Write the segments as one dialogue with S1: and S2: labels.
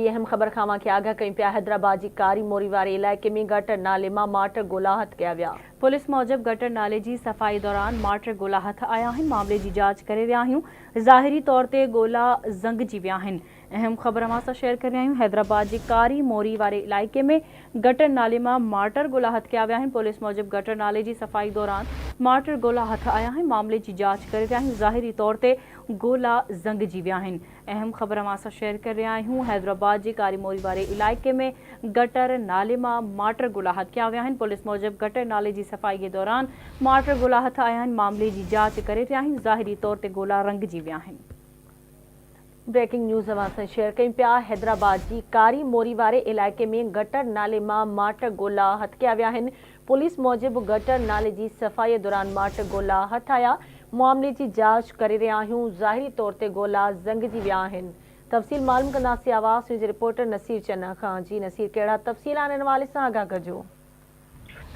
S1: ॿी अहम ख़बर खां के आगाह कयूं पिया। हैदराबाद जी कारी मोरी वारे इलाइक़े में गटर नाले मां मार्टर ॻोल्हा हथ कया विया। पुलिस मूजिब गटर नाले जी सफ़ाई दौरान मार्टर ॻोल्हा हथ आया आहिनि। मामले जी जांच करे रहिया आहियूं। ज़ाहिरी तौर ते ॻोल्हा ज़ंग जी विया आहिनि। अहम ख़बर अवां सां शेयर करे रहिया आहियूं। हैदराबाद जी कारी मोरी वारे इलाइक़े में गटर नाले मां मार्टर ॻोल्हा हथ कया विया आहिनि। पुलिस मूजिब गटर नाले जी सफ़ाई दौरान मार्टर ॻोल्हा हथ आया आहिनि। मामले जी जांच करे रहिया आहियूं। ज़ाहिरी तौर ते ॻोल्हा ज़ंग जी विया आहिनि। अहम ख़बर अवां सां शेयर करे रहिया आहियूं। हैदराबाद जी कारी मोरी वारे इलाइक़े में गटर नाले मां मार्टर ॻोल्हा हथ कया विया आहिनि। पुलिस मूजिब गटर नाले जी सफ़ाई जे दौरान मार्टर ॻोल्हा हथ आया आहिनि। मामले जी जांच करे रहिया आहियूं। ज़ाहिरी तौर ते ॻोल्हा रंग जी विया आहिनि। ब्रेकिंग न्यूज़ अवां सां शेयर कयूं पिया। हैदराबाद जी कारी मोरी वारे इलाइक़े में गटर नाले मां मार्टर ॻोल्हा हथ कया विया आहिनि। पुलिस मूजिब गटर नाले जी सफ़ाई दौरान मार्टर ॻोल्हा हथ आया। मामले जी जांच करे रहिया आहियूं। ज़ाहिरी तौर ते ॻोल्हा ज़ंग जी विया आहिनि। तफ़सील मालूम कंदासीं आवाज़ जे रिपोर्टर नसीर चन्ना खां। जी नसीर, कहिड़ा तफ़सील आहिनि हिन हवाले सां आगाह कजो।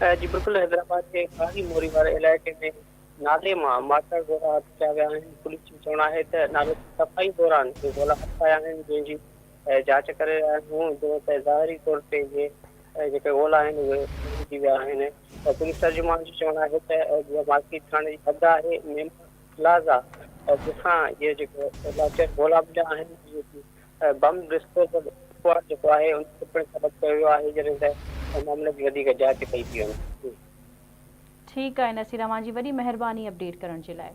S2: जी बिल्कुल, हैदराबाद के कारी मोरी वारे इलाइक़े में नाले मां मार्टर ॻोल्हा हथ कया विया आहिनि। पुलिस जो चवणु आहे त नाले जी सफ़ाई दौरान ॻोल्हा हथ आया आहिनि, जंहिंजी जांच करे रहिया आहियूं। जो त ज़ाहिरी तौर ते जेके ॻोल्हा आहिनि उहे रंगिजी विया आहिनि। पुलिस तर्जुमान जो चवणु आहे त जीअं मार्केट थाणे जी हद आहे, मेन प्लाज़ा जिथां इहे जेके ॻोल्हा मिलिया आहिनि, बम डिस्पोजल स्क्वाड जेको आहे उन पिणु सबक़ कयो वियो आहे, जॾहिं त मामले जी वधीक जांच कई थी वञे।
S1: ठीकु आहे नसीर, अवां जी वॾी महिरबानी अपडेट करण जे लाइ।